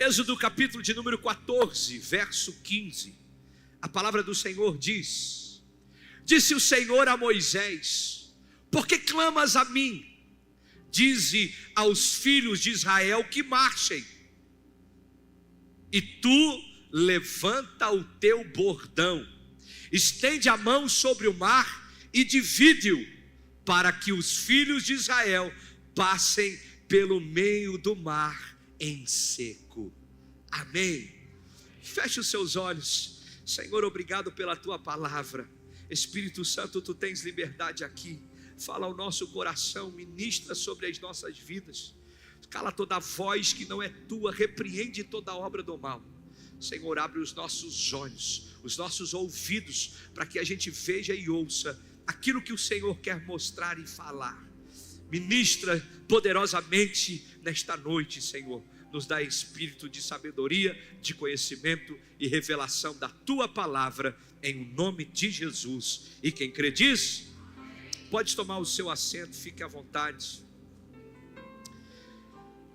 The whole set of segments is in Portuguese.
Êxodo capítulo de número 14, verso 15. A palavra do Senhor diz: disse o Senhor a Moisés: por que clamas a mim? Dize aos filhos de Israel que marchem. E tu levanta o teu bordão, estende a mão sobre o mar e divide-o, para que os filhos de Israel passem pelo meio do mar em seco. Amém. Feche os seus olhos. Senhor, obrigado pela tua palavra. Espírito Santo, tu tens liberdade aqui. Fala ao nosso coração, ministra sobre as nossas vidas. Cala toda voz que não é tua, repreende toda obra do mal. Senhor, abre os nossos olhos, os nossos ouvidos, para que a gente veja e ouça aquilo que o Senhor quer mostrar e falar. Ministra poderosamente nesta noite, Senhor. Nos dá espírito de sabedoria, de conhecimento e revelação da tua palavra, em nome de Jesus. E quem crê diz: pode tomar o seu assento, fique à vontade.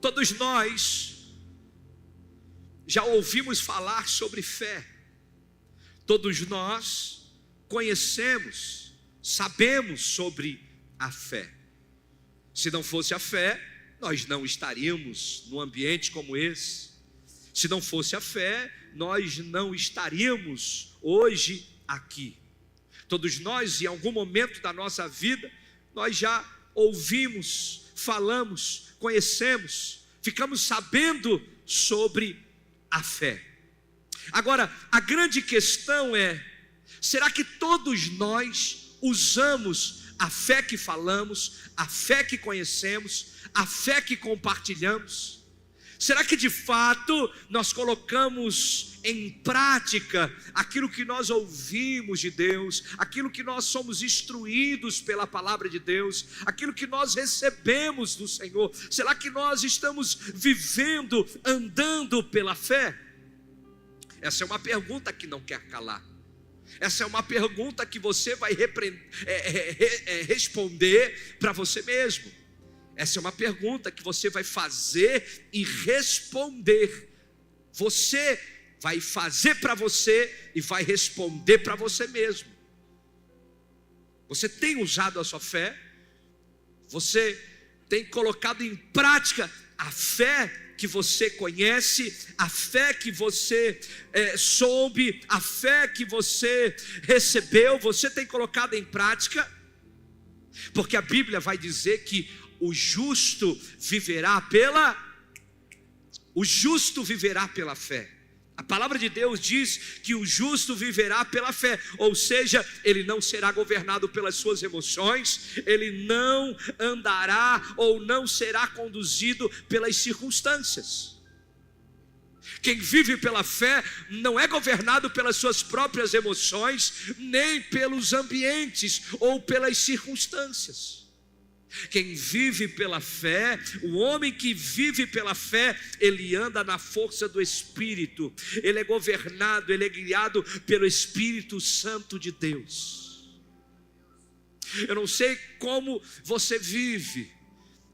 Todos nós já ouvimos falar sobre fé. Todos nós conhecemos, sabemos sobre a fé. Se não fosse a fé, nós não estaríamos num ambiente como esse. Se não fosse a fé, nós não estaríamos hoje aqui. Todos nós, em algum momento da nossa vida, nós já ouvimos, falamos, conhecemos, ficamos sabendo sobre a fé. Agora, a grande questão é: será que todos nós usamos a fé que falamos, a fé que conhecemos, a fé que compartilhamos? Será que de fato nós colocamos em prática aquilo que nós ouvimos de Deus, aquilo que nós somos instruídos pela palavra de Deus, aquilo que nós recebemos do Senhor? Será que nós estamos vivendo, andando pela fé? Essa é uma pergunta que não quer calar. Essa é uma pergunta que você vai responder para você mesmo. Essa é uma pergunta que você vai fazer e responder. Você vai fazer para você e vai responder para você mesmo. Você tem usado a sua fé? Você tem colocado em prática a fé que você conhece, a fé que você soube, a fé que você recebeu? Você tem colocado em prática? Porque a Bíblia vai dizer que o justo viverá pela fé. A palavra de Deus diz que o justo viverá pela fé, ou seja, ele não será governado pelas suas emoções, ele não andará ou não será conduzido pelas circunstâncias. Quem vive pela fé não é governado pelas suas próprias emoções, nem pelos ambientes ou pelas circunstâncias. Quem vive pela fé, o homem que vive pela fé, ele anda na força do Espírito, ele é governado, ele é guiado pelo Espírito Santo de Deus. Eu não sei como você vive,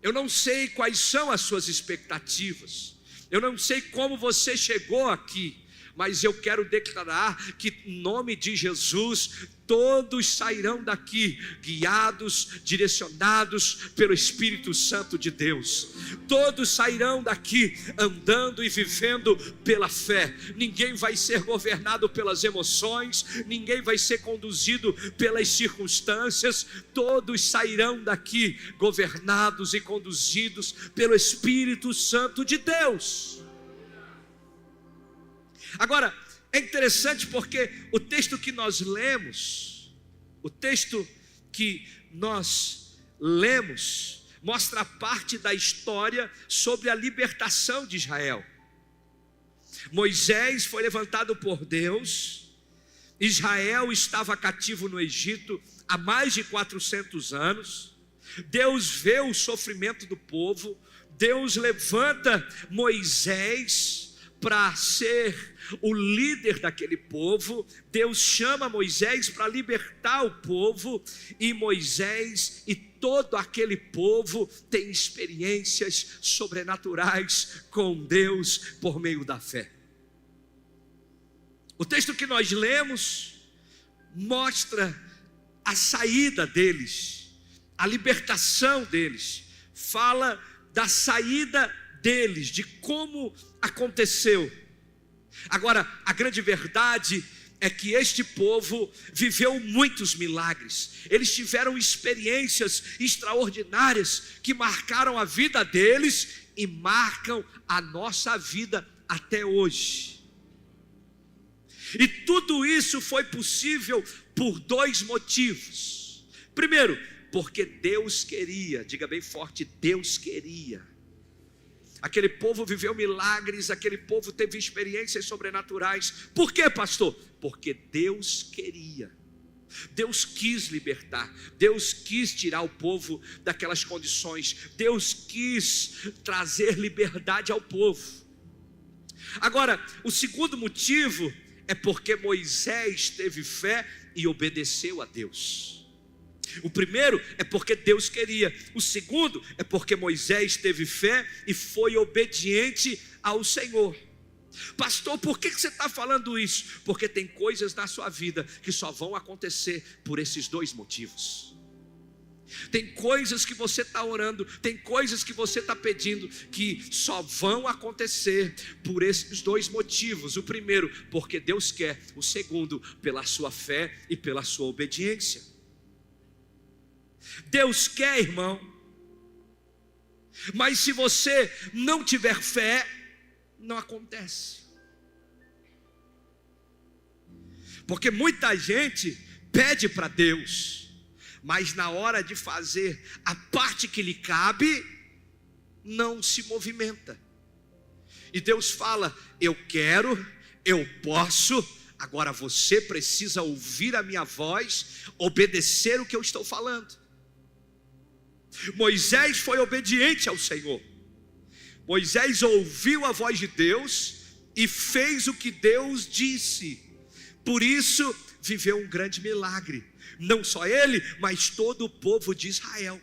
eu não sei quais são as suas expectativas, eu não sei como você chegou aqui, mas eu quero declarar que em nome de Jesus, todos sairão daqui guiados, direcionados pelo Espírito Santo de Deus. Todos sairão daqui andando e vivendo pela fé. Ninguém vai ser governado pelas emoções, ninguém vai ser conduzido pelas circunstâncias. Todos sairão daqui governados e conduzidos pelo Espírito Santo de Deus. Agora, é interessante porque o texto que nós lemos, mostra parte da história sobre a libertação de Israel. Moisés foi levantado por Deus, Israel estava cativo no Egito há mais de 400 anos, Deus vê o sofrimento do povo, Deus levanta Moisés para ser o líder daquele povo. Deus chama Moisés para libertar o povo, e Moisés e todo aquele povo tem experiências sobrenaturais com Deus por meio da fé. O texto que nós lemos mostra a saída deles, a libertação deles, fala da saída deles, de como aconteceu. Agora, a grande verdade é que este povo viveu muitos milagres, eles tiveram experiências extraordinárias que marcaram a vida deles e marcam a nossa vida até hoje. E tudo isso foi possível por dois motivos. Primeiro, porque Deus queria, diga bem forte, Deus queria. Aquele povo viveu milagres, aquele povo teve experiências sobrenaturais. Por quê, pastor? Porque Deus queria. Deus quis libertar, Deus quis tirar o povo daquelas condições, Deus quis trazer liberdade ao povo. Agora, o segundo motivo é porque Moisés teve fé e obedeceu a Deus. O primeiro é porque Deus queria. O segundo é porque Moisés teve fé e foi obediente ao Senhor. Pastor, por que você está falando isso? Porque tem coisas na sua vida que só vão acontecer por esses dois motivos. Tem coisas que você está orando, tem coisas que você está pedindo que só vão acontecer por esses dois motivos. O primeiro, porque Deus quer. O segundo, pela sua fé e pela sua obediência. Deus quer, irmão, mas se você não tiver fé, não acontece. Porque muita gente pede para Deus, mas na hora de fazer a parte que lhe cabe, não se movimenta. E Deus fala: eu quero, eu posso, agora você precisa ouvir a minha voz, obedecer o que eu estou falando. Moisés foi obediente ao Senhor. Moisés ouviu a voz de Deus e fez o que Deus disse. Por isso viveu um grande milagre. Não só ele, mas todo o povo de Israel.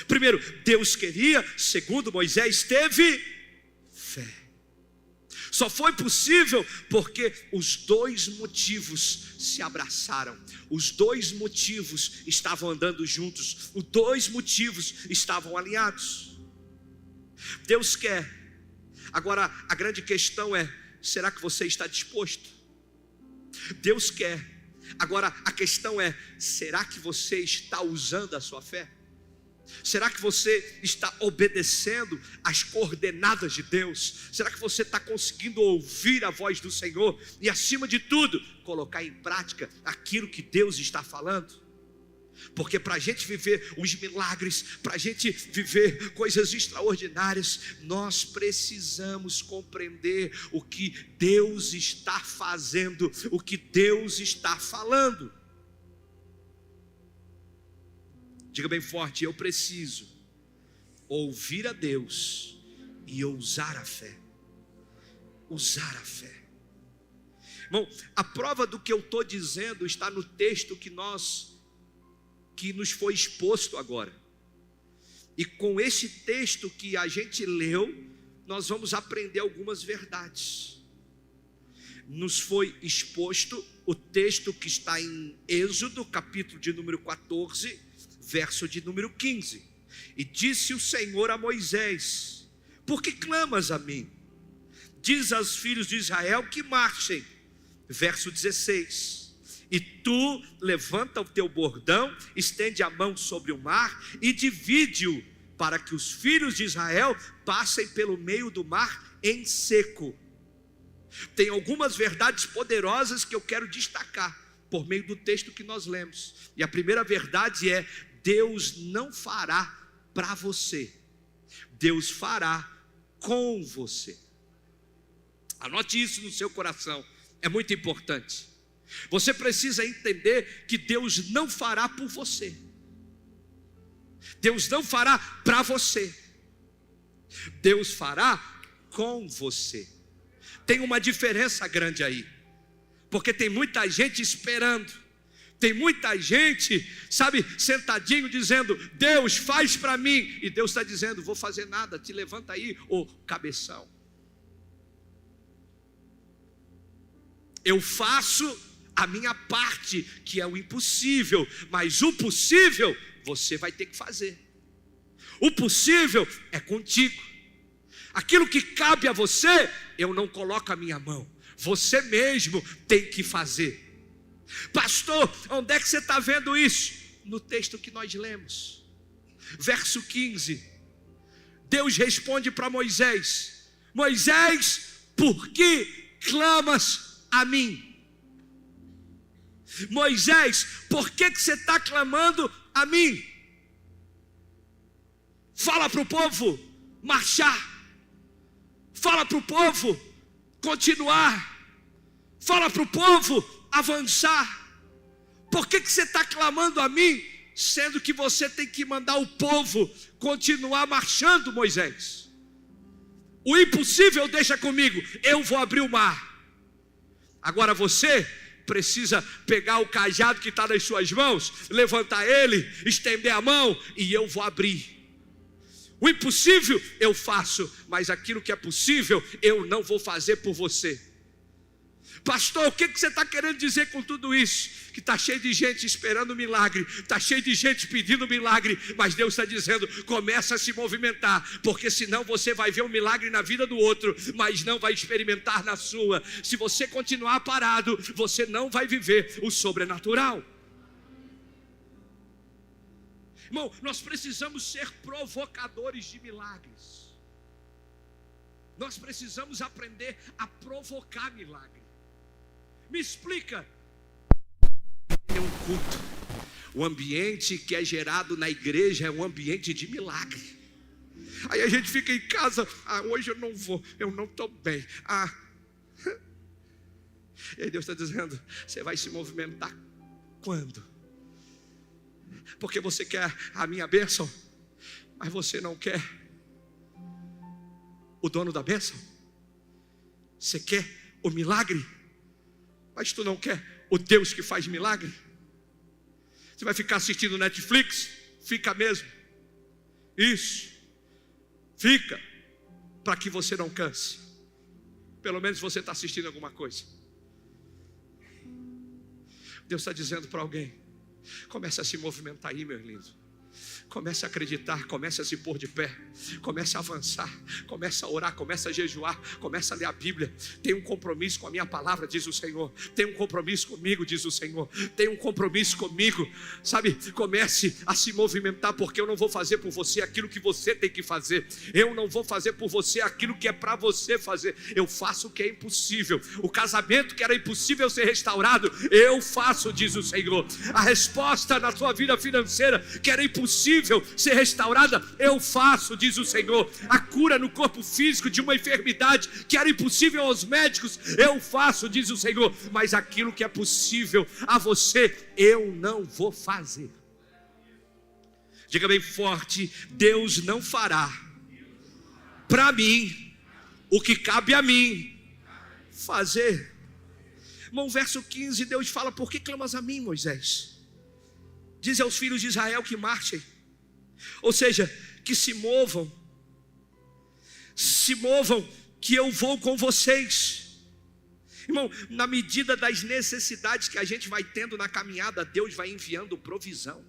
Primeiro, Deus queria. Segundo, Moisés teve fé. Só foi possível porque os dois motivos se abraçaram. Os dois motivos estavam andando juntos. Os dois motivos estavam alinhados. Deus quer. Agora, a grande questão é: será que você está disposto? Deus quer. Agora, a questão é: será que você está usando a sua fé? Será que você está obedecendo às coordenadas de Deus? Será que você está conseguindo ouvir a voz do Senhor e, acima de tudo, colocar em prática aquilo que Deus está falando? Porque para a gente viver os milagres, para a gente viver coisas extraordinárias, nós precisamos compreender o que Deus está fazendo, o que Deus está falando. Diga bem forte: eu preciso ouvir a Deus e usar a fé. Usar a fé. Irmão, a prova do que eu estou dizendo está no texto que nos foi exposto agora. E com esse texto que a gente leu, nós vamos aprender algumas verdades. Nos foi exposto o texto que está em Êxodo, capítulo de número 14, verso de número 15. E disse o Senhor a Moisés: por que clamas a mim? Diz aos filhos de Israel que marchem. Verso 16. E tu levanta o teu bordão, estende a mão sobre o mar e divide-o, para que os filhos de Israel passem pelo meio do mar em seco. Tem algumas verdades poderosas que eu quero destacar por meio do texto que nós lemos. E a primeira verdade é: Deus não fará para você, Deus fará com você. Anote isso no seu coração, é muito importante. Você precisa entender que Deus não fará por você, Deus não fará para você, Deus fará com você. tem uma diferença grande aí, porque tem muita gente esperando, tem muita gente, sabe, sentadinho dizendo: Deus, faz para mim, e Deus está dizendo: vou fazer nada, te levanta aí, ô cabeção. Eu faço a minha parte, que é o impossível, mas o possível você vai ter que fazer. O possível é contigo. Aquilo que cabe a você, eu não coloco a minha mão, você mesmo tem que fazer. Pastor, onde é que você está vendo isso? No texto que nós lemos, verso 15. Deus responde para Moisés: Moisés, por que clamas a mim? Moisés, por que você está clamando a mim? Fala para o povo marchar, fala para o povo continuar, fala para o povo avançar. Por que você está clamando a mim, sendo que você tem que mandar o povo continuar marchando, Moisés? O impossível deixa comigo, eu vou abrir o mar. Agora você precisa pegar o cajado que está nas suas mãos, levantar ele, estender a mão, e eu vou abrir. O impossível eu faço, mas aquilo que é possível eu não vou fazer por você. Pastor, o que você está querendo dizer com tudo isso? Que está cheio de gente esperando um milagre, está cheio de gente pedindo milagre, mas Deus está dizendo: começa a se movimentar, porque senão você vai ver um milagre na vida do outro, mas não vai experimentar na sua. Se você continuar parado, você não vai viver o sobrenatural. Irmão, nós precisamos ser provocadores de milagres. Nós precisamos aprender a provocar milagre. Me explica. É um culto. O ambiente que é gerado na igreja é um ambiente de milagre. Aí a gente fica em casa: hoje eu não vou, eu não estou bem. E aí Deus está dizendo: você vai se movimentar quando? Porque você quer a minha bênção, mas você não quer o dono da bênção. Você quer o milagre, mas tu não quer o Deus que faz milagre. Você vai ficar assistindo Netflix? Fica mesmo. Isso. Fica, para que você não canse. Pelo menos você está assistindo alguma coisa. Deus está dizendo para alguém: comece a se movimentar aí, meu lindo. Comece a acreditar, comece a se pôr de pé, comece a avançar, comece a orar, comece a jejuar, comece a ler a Bíblia. Tem um compromisso com a minha palavra, diz o Senhor. Tem um compromisso comigo, diz o Senhor. Tem um compromisso comigo, sabe? Comece a se movimentar, porque eu não vou fazer por você aquilo que você tem que fazer. Eu não vou fazer por você aquilo que é para você fazer. Eu faço o que é impossível. O casamento que era impossível ser restaurado, eu faço, diz o Senhor. A resposta na sua vida financeira que era impossível ser restaurada, eu faço, diz o Senhor. A cura no corpo físico de uma enfermidade que era impossível aos médicos, eu faço, diz o Senhor. Mas aquilo que é possível a você, eu não vou fazer. Diga bem forte: Deus não fará para mim o que cabe a mim fazer. Irmão, verso 15, Deus fala: por que clamas a mim, Moisés? Diz aos filhos de Israel que marchem. Ou seja, que se movam, que eu vou com vocês. Irmão, na medida das necessidades que a gente vai tendo na caminhada, Deus vai enviando provisão.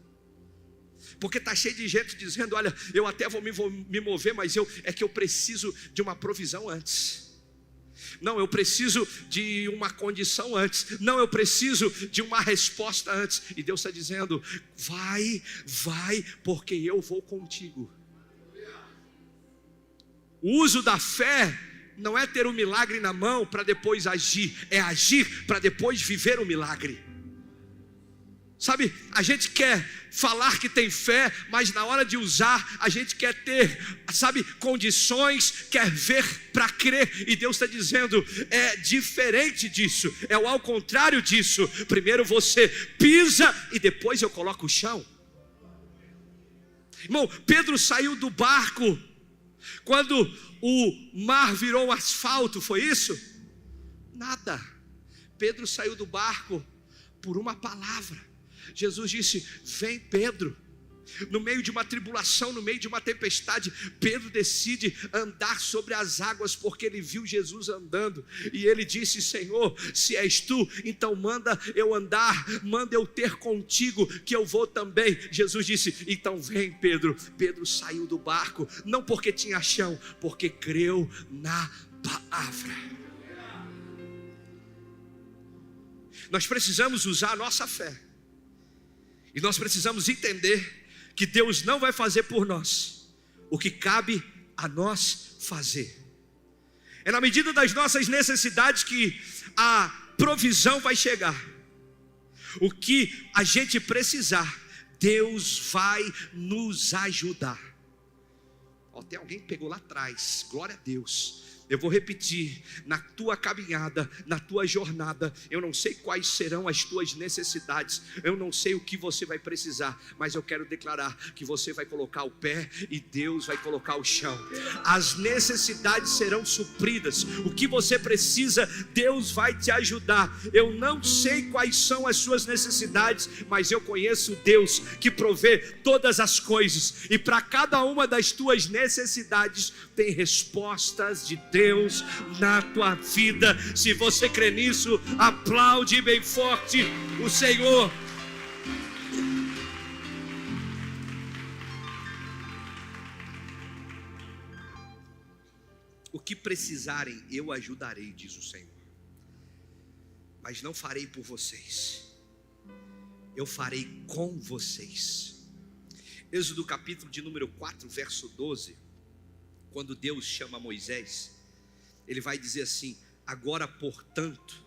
Porque está cheio de gente dizendo: olha, eu até vou me mover, mas eu preciso de uma provisão antes. Não, eu preciso de uma condição antes. Não, eu preciso de uma resposta antes. E Deus está dizendo: vai, porque eu vou contigo. O uso da fé não é ter o milagre na mão para depois agir, é agir para depois viver o milagre. Sabe, a gente quer falar que tem fé, mas na hora de usar, a gente quer ter, sabe, condições, quer ver para crer. E Deus está dizendo: é diferente disso, é o ao contrário disso. Primeiro você pisa e depois eu coloco o chão. Irmão, Pedro saiu do barco quando o mar virou asfalto, foi isso? Nada. Pedro saiu do barco por uma palavra. Jesus disse: vem, Pedro. No meio de uma tribulação, no meio de uma tempestade, Pedro decide andar sobre as águas, porque ele viu Jesus andando, e ele disse: Senhor, se és tu, então manda eu andar, manda eu ter contigo, que eu vou também. Jesus disse: então vem, Pedro. Pedro saiu do barco, não porque tinha chão, porque creu na palavra. Nós precisamos usar a nossa fé, e nós precisamos entender que Deus não vai fazer por nós o que cabe a nós fazer. É na medida das nossas necessidades que a provisão vai chegar. O que a gente precisar, Deus vai nos ajudar. Tem alguém que pegou lá atrás, glória a Deus. Eu vou repetir: na tua caminhada, na tua jornada, eu não sei quais serão as tuas necessidades, eu não sei o que você vai precisar, mas eu quero declarar que você vai colocar o pé e Deus vai colocar o chão. As necessidades serão supridas. O que você precisa, Deus vai te ajudar. Eu não sei quais são as suas necessidades, mas eu conheço Deus que provê todas as coisas, e para cada uma das tuas necessidades tem respostas de Deus na tua vida. Se você crê nisso, aplaude bem forte o Senhor. O que precisarem, eu ajudarei, diz o Senhor. Mas não farei por vocês, eu farei com vocês. Êxodo capítulo de número 4, verso 12. Quando Deus chama Moisés, Ele vai dizer assim: agora, portanto,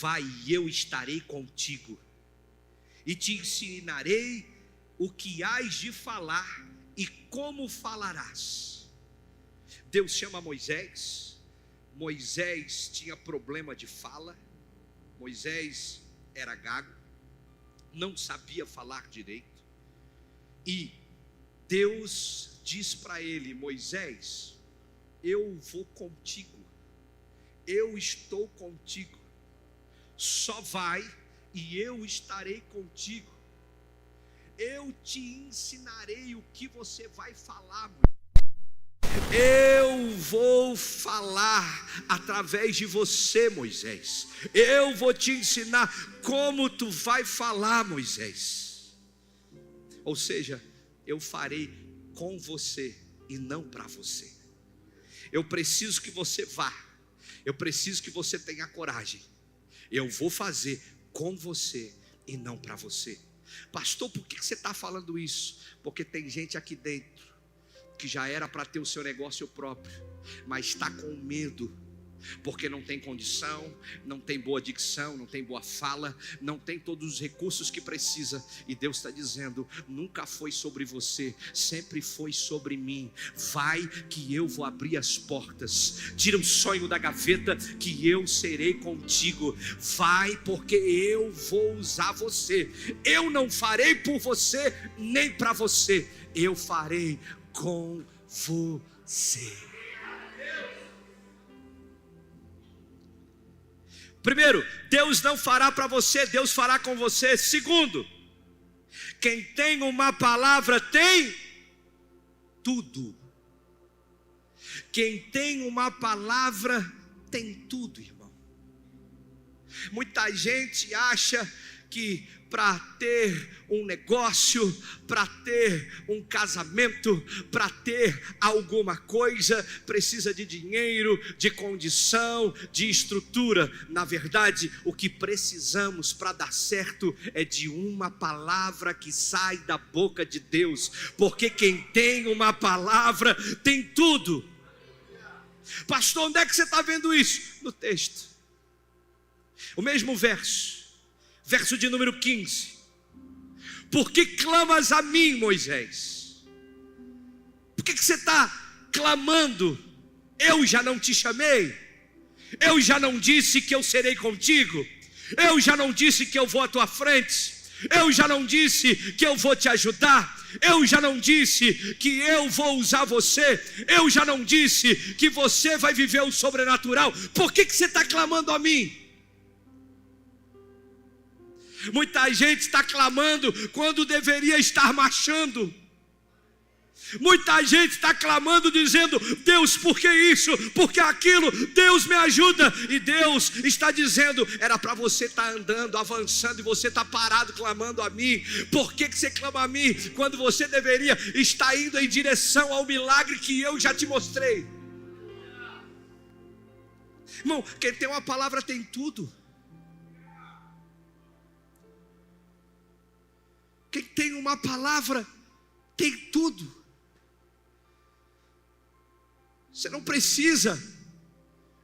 vai e eu estarei contigo, e te ensinarei o que hás de falar e como falarás. Deus chama Moisés. Moisés tinha problema de fala. Moisés era gago, não sabia falar direito, e Deus diz para ele: Moisés, eu vou contigo, eu estou contigo, só vai e eu estarei contigo, eu te ensinarei o que você vai falar. Eu vou falar através de você, Moisés. Eu vou te ensinar como tu vai falar, Moisés. Ou seja, eu farei com você e não para você. Eu preciso que você vá, eu preciso que você tenha coragem. Eu vou fazer com você e não para você. Pastor, por que você está falando isso? Porque tem gente aqui dentro que já era para ter o seu negócio próprio, mas está com medo, porque não tem condição, não tem boa dicção, não tem boa fala, não tem todos os recursos que precisa. E Deus está dizendo: nunca foi sobre você, sempre foi sobre mim. Vai que eu vou abrir as portas. Tira o sonho da gaveta que eu serei contigo. Vai, porque eu vou usar você. Eu não farei por você nem para você, eu farei com você. Primeiro, Deus não fará para você, Deus fará com você. Segundo, quem tem uma palavra tem tudo. Quem tem uma palavra tem tudo, irmão. Muita gente acha que para ter um negócio, para ter um casamento, para ter alguma coisa, precisa de dinheiro, de condição, de estrutura. Na verdade, o que precisamos para dar certo é de uma palavra que sai da boca de Deus, porque quem tem uma palavra tem tudo. Pastor, onde é que você está vendo isso? No texto, o mesmo verso de número 15. Por que clamas a mim, Moisés? Por que você está clamando? Eu já não te chamei? Eu já não disse que eu serei contigo? Eu já não disse que eu vou à tua frente? Eu já não disse que eu vou te ajudar? Eu já não disse que eu vou usar você? Eu já não disse que você vai viver o sobrenatural? Por que você está clamando a mim? Muita gente está clamando quando deveria estar marchando. Muita gente está clamando dizendo: Deus, por que isso? Por que aquilo? Deus, me ajuda. E Deus está dizendo: era para você estar andando, avançando, e você está parado clamando a mim. Por que você clama a mim quando você deveria estar indo em direção ao milagre que eu já te mostrei? Irmão, quem tem uma palavra tem tudo. Quem tem uma palavra tem tudo. Você não precisa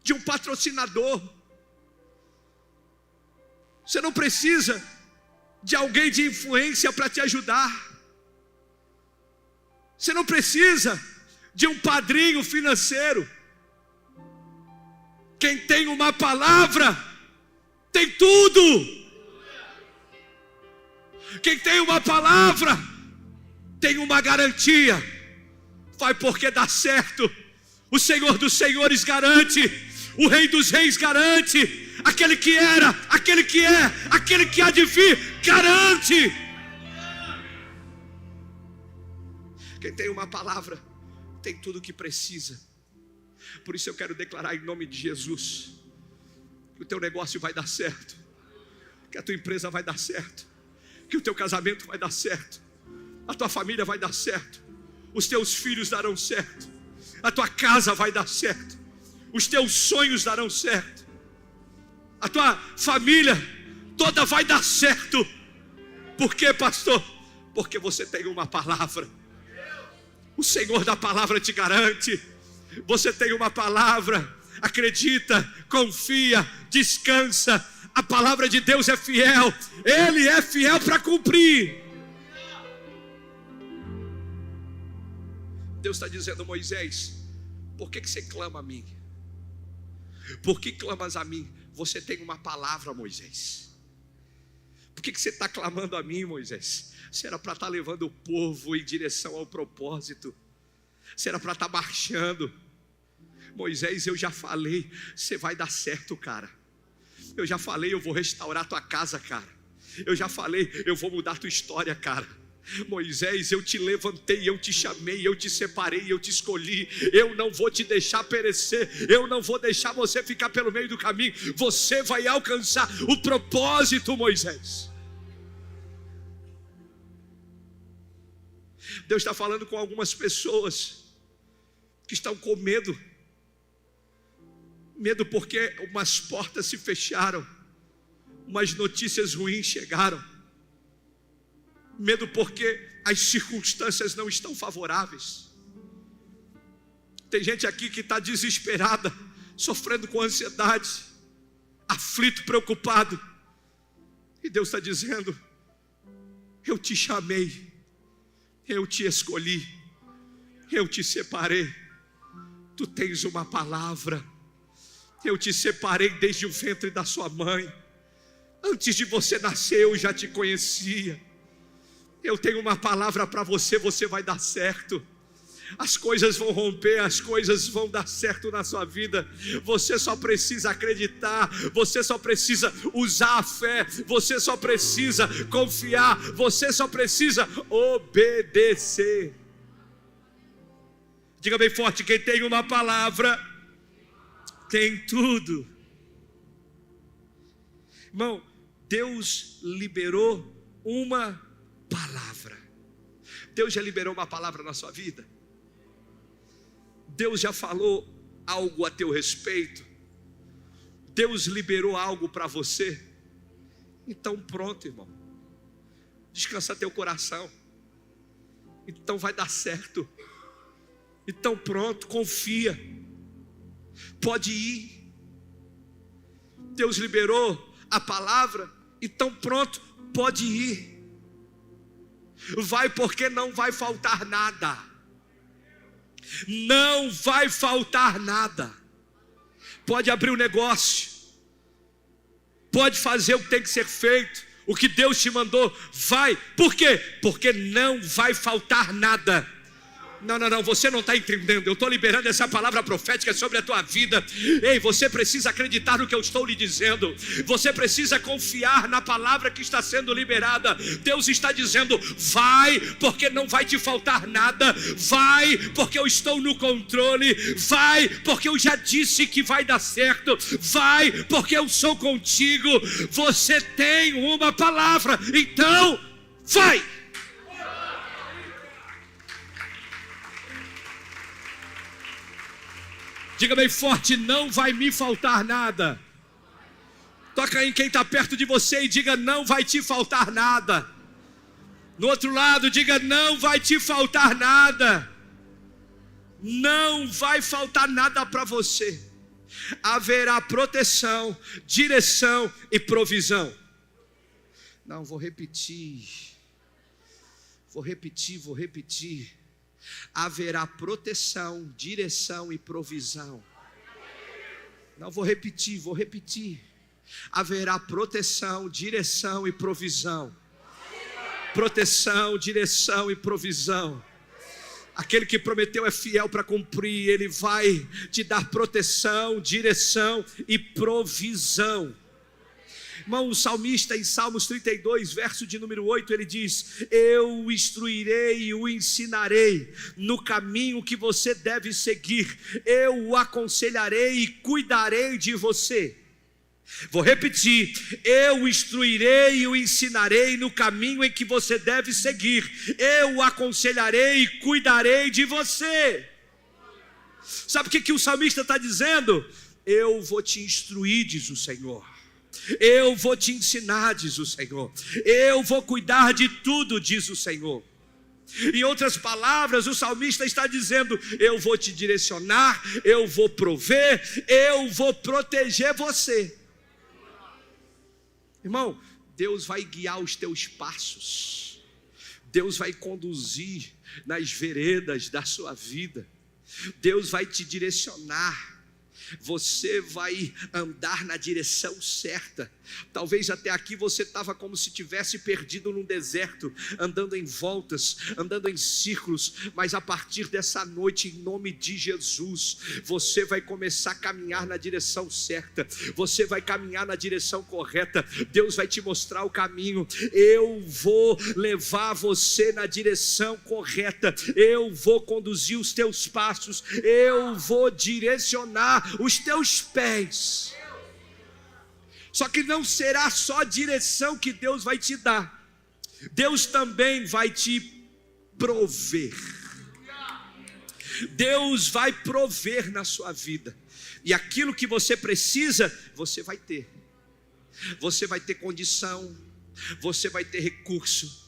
de um patrocinador. Você não precisa de alguém de influência para te ajudar. Você não precisa de um padrinho financeiro. Quem tem uma palavra tem tudo. Quem tem uma palavra tem uma garantia. Vai porque dá certo. O Senhor dos Senhores garante, o Rei dos Reis garante, aquele que era, aquele que é, aquele que há de vir, garante. Quem tem uma palavra tem tudo o que precisa. Por isso eu quero declarar em nome de Jesus que o teu negócio vai dar certo, que a tua empresa vai dar certo, que o teu casamento vai dar certo, a tua família vai dar certo, os teus filhos darão certo, a tua casa vai dar certo, os teus sonhos darão certo, a tua família toda vai dar certo. Por quê, pastor? Porque você tem uma palavra. O Senhor da palavra te garante. Você tem uma palavra. Acredita, confia, descansa. A palavra de Deus é fiel. Ele é fiel para cumprir. Deus está dizendo: Moisés, por que você clama a mim? Por que clamas a mim? Você tem uma palavra, Moisés. Por que você está clamando a mim, Moisés? Se era para estar levando o povo em direção ao propósito, se era para estar marchando. Moisés, eu já falei, você vai dar certo, cara. Eu já falei, eu vou restaurar tua casa, cara. Eu já falei, eu vou mudar tua história, cara. Moisés, eu te levantei, eu te chamei, eu te separei, eu te escolhi. Eu não vou te deixar perecer. Eu não vou deixar você ficar pelo meio do caminho. Você vai alcançar o propósito, Moisés. Deus está falando com algumas pessoas que estão com medo. Medo porque umas portas se fecharam, umas notícias ruins chegaram. Medo porque as circunstâncias não estão favoráveis. Tem gente aqui que está desesperada, sofrendo com ansiedade, aflito, preocupado. E Deus está dizendo: eu te chamei, eu te escolhi, eu te separei. Tu tens uma palavra. Eu te separei desde o ventre da sua mãe. Antes de você nascer eu já te conhecia. Eu tenho uma palavra para você, você vai dar certo. As coisas vão romper, as coisas vão dar certo na sua vida. Você só precisa acreditar, você só precisa usar a fé, você só precisa confiar, você só precisa obedecer. Diga bem forte: quem tem uma palavra tem tudo. Irmão, Deus liberou uma palavra. Deus já liberou uma palavra na sua vida? Deus já falou algo a teu respeito? Deus liberou algo para você? Então pronto, irmão. Descansa teu coração. Então vai dar certo. Então pronto, confia. Pode ir. Deus liberou a palavra, então pronto, pode ir. Vai, porque não vai faltar nada. Não vai faltar nada. Pode abrir o negócio, pode fazer o que tem que ser feito. O que Deus te mandou, vai. Por quê? Porque não vai faltar nada. Não, você não está entendendo. Eu estou liberando essa palavra profética sobre a tua vida. Ei, você precisa acreditar no que eu estou lhe dizendo. Você precisa confiar na palavra que está sendo liberada. Deus está dizendo: vai, porque não vai te faltar nada. Vai, porque eu estou no controle. Vai, porque eu já disse que vai dar certo. Vai, porque eu sou contigo. Você tem uma palavra, então vai. Diga bem forte: não vai me faltar nada. Toca em quem está perto de você e diga: não vai te faltar nada. No outro lado, diga: não vai te faltar nada. Não vai faltar nada para você. Haverá proteção, direção e provisão. Não, vou repetir. Haverá proteção, direção e provisão. Não, vou repetir. Haverá proteção, direção e provisão. Proteção, direção e provisão. Aquele que prometeu é fiel para cumprir. Ele vai te dar proteção, direção e provisão. Irmão, o salmista em Salmos 32, verso de número 8, ele diz: eu o instruirei e o ensinarei no caminho que você deve seguir. Eu o aconselharei e cuidarei de você. Vou repetir: eu o instruirei e o ensinarei no caminho em que você deve seguir. Eu o aconselharei e cuidarei de você. Sabe o que o salmista está dizendo? Eu vou te instruir, diz o Senhor. Eu vou te ensinar, diz o Senhor. Eu vou cuidar de tudo, diz o Senhor. Em outras palavras, o salmista está dizendo: eu vou te direcionar, eu vou prover, eu vou proteger você. Irmão, Deus vai guiar os teus passos. Deus vai conduzir nas veredas da sua vida. Deus vai te direcionar. Você vai andar na direção certa. Talvez até aqui você estava como se tivesse perdido num deserto, andando em voltas, andando em círculos. Mas a partir dessa noite, em nome de Jesus, você vai começar a caminhar na direção certa. Você vai caminhar na direção correta. Deus vai te mostrar o caminho. Eu vou levar você na direção correta. Eu vou conduzir os teus passos. Eu vou direcionar os teus pés. Só que não será só direção que Deus vai te dar. Deus também vai te prover. Deus vai prover na sua vida. E aquilo que você precisa, você vai ter. Você vai ter condição, você vai ter recurso.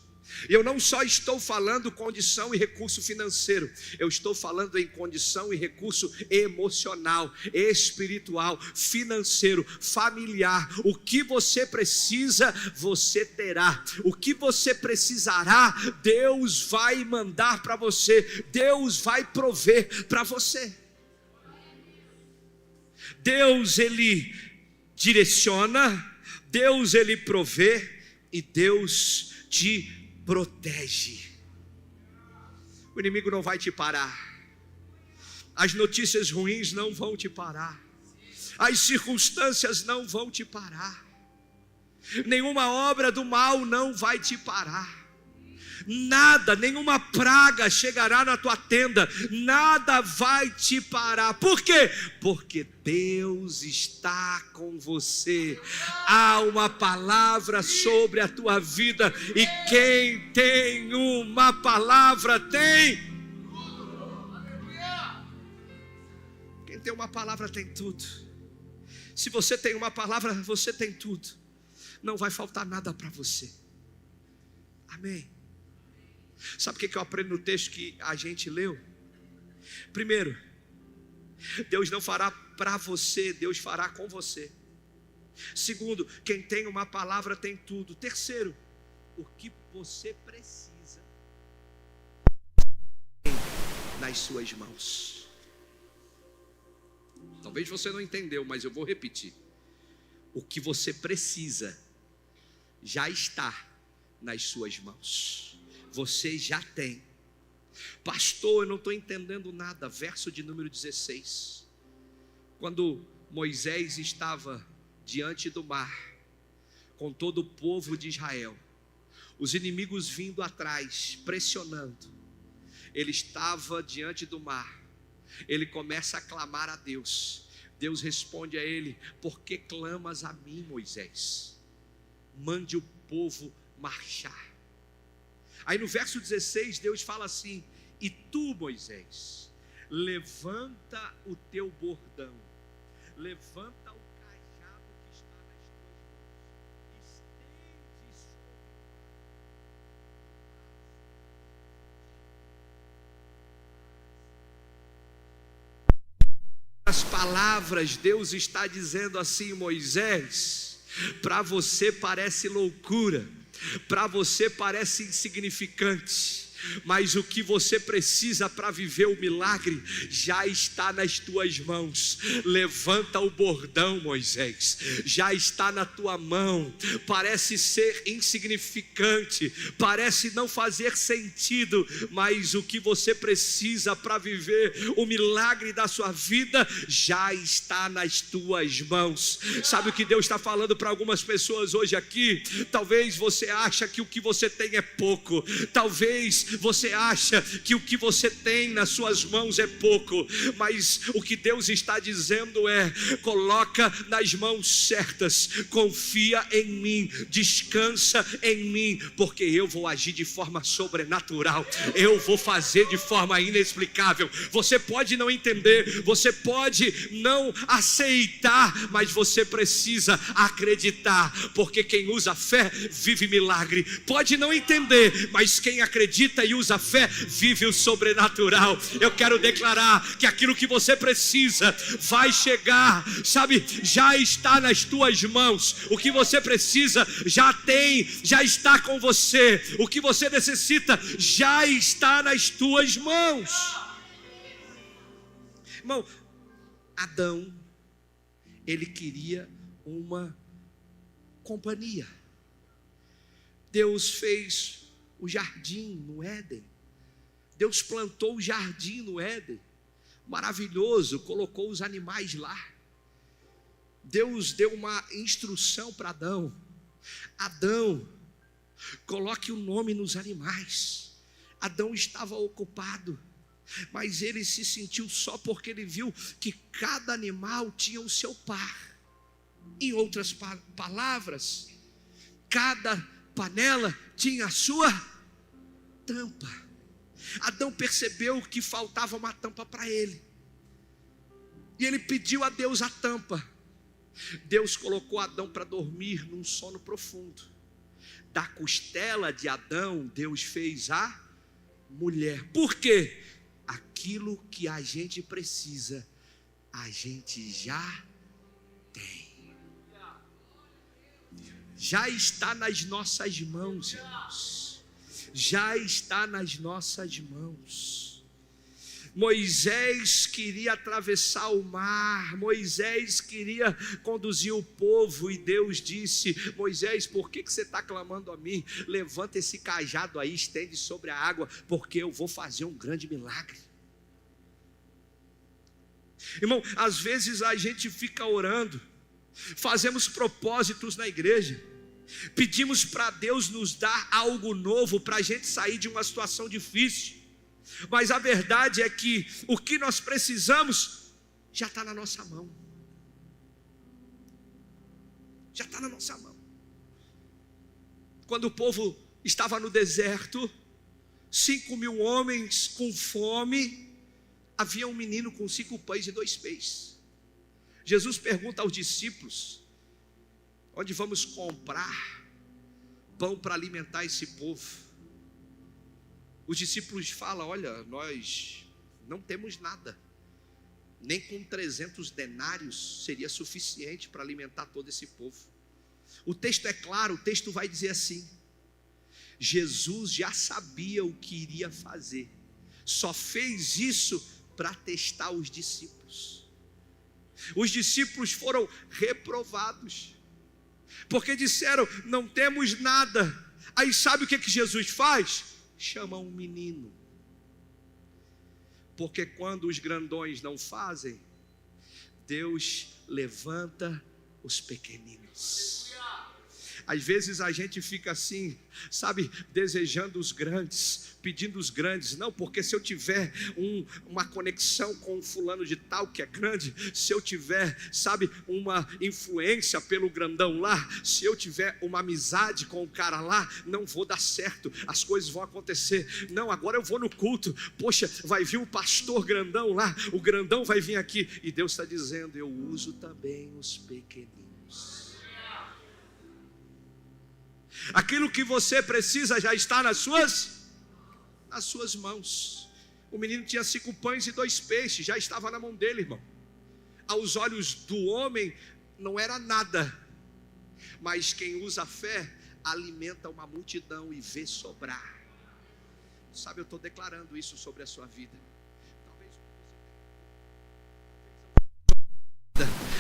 E eu não só estou falando condição e recurso financeiro, eu estou falando em condição e recurso emocional, espiritual, financeiro, familiar. O que você precisa, você terá. O que você precisará, Deus vai mandar para você. Deus vai prover para você. Deus, Ele direciona, Deus, Ele provê e Deus te protege. O inimigo não vai te parar. As notícias ruins não vão te parar. As circunstâncias não vão te parar. Nenhuma obra do mal não vai te parar. Nada, nenhuma praga chegará na tua tenda. Nada vai te parar. Por quê? Porque Deus está com você. Há uma palavra sobre a tua vida. E quem tem uma palavra tem. Quem tem uma palavra tem tudo. Se você tem uma palavra, você tem tudo. Não vai faltar nada para você. Amém. Sabe o que eu aprendo no texto que a gente leu? Primeiro, Deus não fará para você, Deus fará com você. Segundo, quem tem uma palavra tem tudo. Terceiro, o que você precisa nas suas mãos. Talvez você não entendeu, mas eu vou repetir. O que você precisa já está nas suas mãos. Você já tem. Pastor, eu não estou entendendo nada. Verso de número 16. Quando Moisés estava diante do mar, com todo o povo de Israel, os inimigos vindo atrás, pressionando, ele estava diante do mar, ele começa a clamar a Deus. Deus responde a ele: por que clamas a mim, Moisés? Mande o povo marchar. Aí no verso 16, Deus fala assim: e tu, Moisés, levanta o teu bordão, levanta o cajado que está nas tuas mãos, estende sobre as palavras. Deus está dizendo assim: Moisés, para você parece loucura, para você parece insignificante, mas o que você precisa para viver o milagre já está nas tuas mãos. Levanta o bordão, Moisés, já está na tua mão. Parece ser insignificante, parece não fazer sentido, mas o que você precisa para viver o milagre da sua vida já está nas tuas mãos. Sabe o que Deus está falando para algumas pessoas hoje aqui? Talvez você ache que o que você tem é pouco, talvez você acha que o que você tem nas suas mãos é pouco, mas o que Deus está dizendo é: coloca nas mãos certas, confia em mim, descansa em mim, porque eu vou agir de forma sobrenatural, eu vou fazer de forma inexplicável. Você pode não entender, você pode não aceitar, mas você precisa acreditar, porque quem usa fé vive milagre. Pode não entender, mas quem acredita e usa fé vive o sobrenatural. Eu quero declarar que aquilo que você precisa vai chegar, sabe, já está nas tuas mãos. O que você precisa já tem, já está com você. O que você necessita já está nas tuas mãos. Irmão, Adão, ele queria uma companhia. Deus fez o jardim no Éden. Deus plantou o jardim no Éden, maravilhoso, colocou os animais lá. Deus deu uma instrução para Adão: Adão, coloque o nome nos animais. Adão estava ocupado, mas ele se sentiu só porque ele viu que cada animal tinha o seu par. Em outras palavras, cada panela tinha a sua tampa. Adão percebeu que faltava uma tampa para ele, e ele pediu a Deus a tampa. Deus colocou Adão para dormir num sono profundo. Da costela de Adão, Deus fez a mulher. Por quê? Aquilo que a gente precisa, a gente já tem. Já está nas nossas mãos, irmãos. Já está nas nossas mãos. Moisés queria atravessar o mar, Moisés queria conduzir o povo, e Deus disse: Moisés, por que você está clamando a mim? Levanta esse cajado aí, estende sobre a água, porque eu vou fazer um grande milagre. Irmão, às vezes a gente fica orando, fazemos propósitos na igreja, pedimos para Deus nos dar algo novo para a gente sair de uma situação difícil, mas a verdade é que o que nós precisamos já está na nossa mão. Já está na nossa mão. Quando o povo estava no deserto, 5.000 homens com fome, havia um menino com 5 pães e 2 peixes. Jesus pergunta aos discípulos: onde vamos comprar pão para alimentar esse povo? Os discípulos falam: olha, nós não temos nada, nem com 300 denários seria suficiente para alimentar todo esse povo. O texto é claro, o texto vai dizer assim: Jesus já sabia o que iria fazer, só fez isso para testar os discípulos. Os discípulos foram reprovados, porque disseram: não temos nada. Aí sabe o que Jesus faz? Chama um menino. Porque quando os grandões não fazem, Deus levanta os pequeninos. Às vezes a gente fica assim, sabe, desejando os grandes, pedindo os grandes. Não, porque se eu tiver uma conexão com um fulano de tal que é grande, se eu tiver, sabe, uma influência pelo grandão lá, se eu tiver uma amizade com o cara lá, não vou dar certo, as coisas vão acontecer. Não, agora eu vou no culto, poxa, vai vir o pastor grandão lá, o grandão vai vir aqui. E Deus está dizendo: eu uso também os pequeninos. Aquilo que você precisa já está nas suas mãos. O menino tinha 5 pães e 2 peixes, já estava na mão dele, irmão. Aos olhos do homem não era nada, mas quem usa a fé alimenta uma multidão e vê sobrar. Sabe, eu estou declarando isso sobre a sua vida.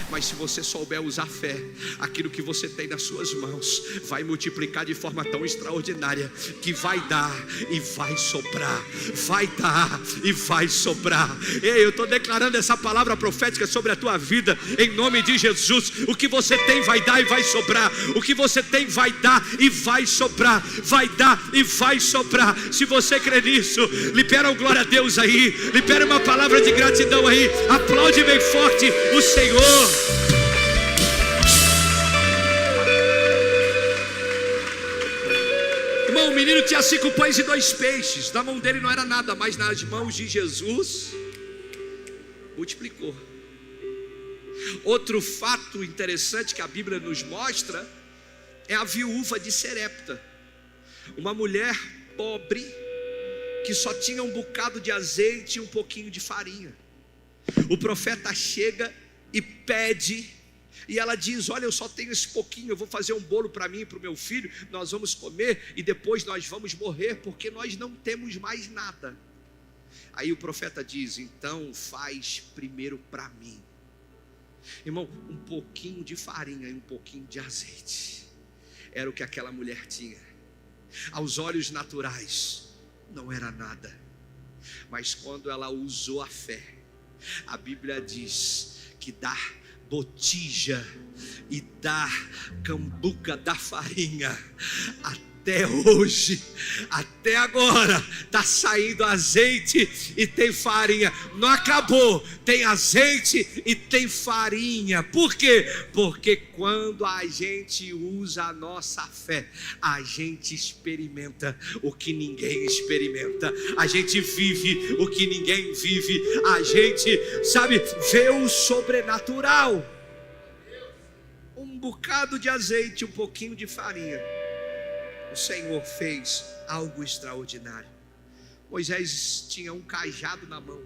Mas se você souber usar a fé, aquilo que você tem nas suas mãos vai multiplicar de forma tão extraordinária que vai dar e vai soprar. Vai dar e vai soprar. Ei, eu estou declarando essa palavra profética sobre a tua vida, em nome de Jesus. O que você tem vai dar e vai soprar. O que você tem vai dar e vai soprar. Vai dar e vai soprar. Se você crê nisso, libera um glória a Deus aí, libera uma palavra de gratidão aí, aplaude bem forte o Senhor. Irmão, o menino tinha 5 pães e 2 peixes. Na mão dele não era nada, mas nas mãos de Jesus multiplicou. Outro fato interessante que a Bíblia nos mostra é a viúva de Serepta, uma mulher pobre que só tinha um bocado de azeite e um pouquinho de farinha. O profeta chega e pede, e ela diz: olha, eu só tenho esse pouquinho, eu vou fazer um bolo para mim e para o meu filho, nós vamos comer e depois nós vamos morrer, porque nós não temos mais nada. Aí o profeta diz: então faz primeiro para mim. Irmão, um pouquinho de farinha e um pouquinho de azeite era o que aquela mulher tinha. Aos olhos naturais não era nada, mas quando ela usou a fé, a Bíblia diz que da botija e da cambuca da farinha, até hoje, até agora, está saindo azeite e tem farinha. Não acabou, tem azeite e tem farinha. Por quê? Porque quando a gente usa a nossa fé, a gente experimenta o que ninguém experimenta, a gente vive o que ninguém vive, a gente, sabe, vê o sobrenatural. Um bocado de azeite, um pouquinho de farinha, o Senhor fez algo extraordinário. Moisés tinha um cajado na mão,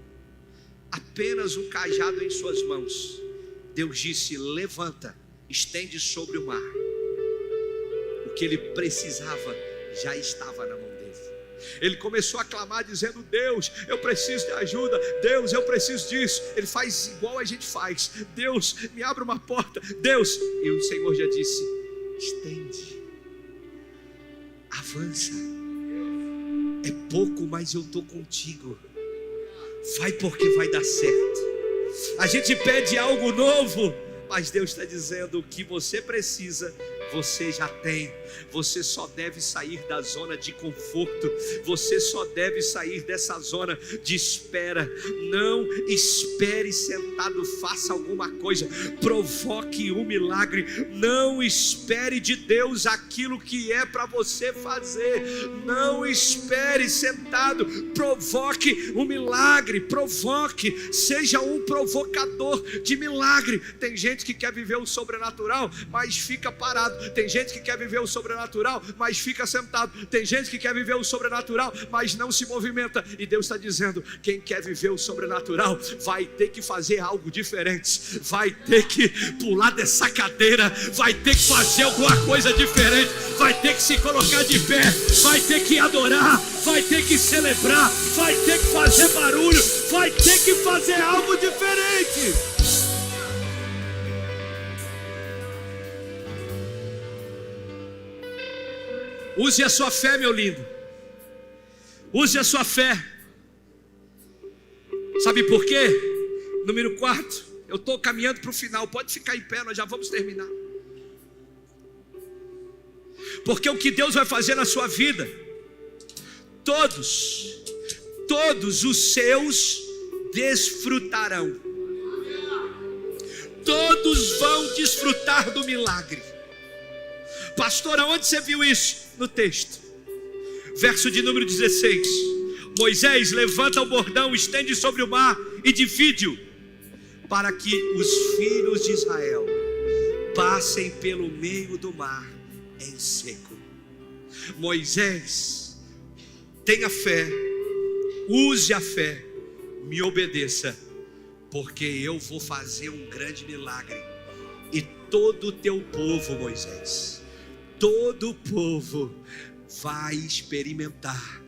apenas um cajado em suas mãos. Deus disse: levanta, estende sobre o mar. O que ele precisava já estava na mão dele. Ele começou a clamar dizendo: Deus, eu preciso de ajuda. Deus, eu preciso disso. Ele faz igual a gente faz: Deus, me abre uma porta. Deus, e o Senhor já disse: estende, avança, é pouco, mas eu estou contigo. Vai, porque vai dar certo. A gente pede algo novo, mas Deus está dizendo: o que você precisa, você já tem. Você só deve sair da zona de conforto. Você só deve sair dessa zona de espera. Não espere sentado, faça alguma coisa, provoque um milagre. Não espere de Deus aquilo que é para você fazer. Não espere sentado, provoque um milagre. Provoque, seja um provocador de milagre. Tem gente que quer viver o sobrenatural, mas fica parado. Tem gente que quer viver o sobrenatural, mas fica sentado. Tem gente que quer viver o sobrenatural, mas não se movimenta. E Deus está dizendo: quem quer viver o sobrenatural vai ter que fazer algo diferente. Vai ter que pular dessa cadeira. Vai ter que fazer alguma coisa diferente. Vai ter que se colocar de pé. Vai ter que adorar. Vai ter que celebrar. Vai ter que fazer barulho. Vai ter que fazer algo diferente. Use a sua fé, meu lindo. Use a sua fé. Sabe por quê? Número 4. Eu estou caminhando para o final. Pode ficar em pé, nós já vamos terminar. Porque o que Deus vai fazer na sua vida, todos os seus desfrutarão. Todos vão desfrutar do milagre. Pastor, aonde você viu isso? No texto. Verso de número 16. Moisés levanta o bordão, estende sobre o mar e divide-o, para que os filhos de Israel passem pelo meio do mar em seco. Moisés, tenha fé, use a fé, me obedeça, porque eu vou fazer um grande milagre. E todo o teu povo, Moisés, todo o povo vai experimentar,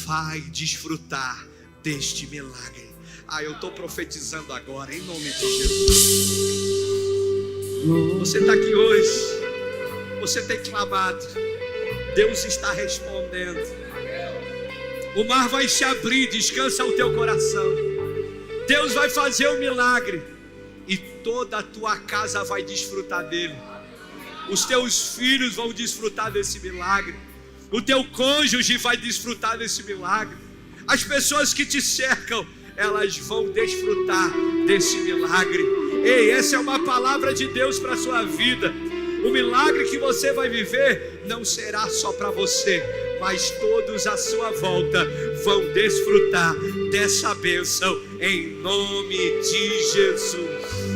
vai desfrutar deste milagre. Eu estou profetizando agora, em nome de Jesus. Você está aqui hoje, você tem clamado, Deus está respondendo. O mar vai se abrir, descansa o teu coração. Deus vai fazer um milagre e toda a tua casa vai desfrutar dele. Os teus filhos vão desfrutar desse milagre. O teu cônjuge vai desfrutar desse milagre. As pessoas que te cercam, elas vão desfrutar desse milagre. Ei, essa é uma palavra de Deus para a sua vida. O milagre que você vai viver não será só para você, mas todos à sua volta vão desfrutar dessa bênção em nome de Jesus.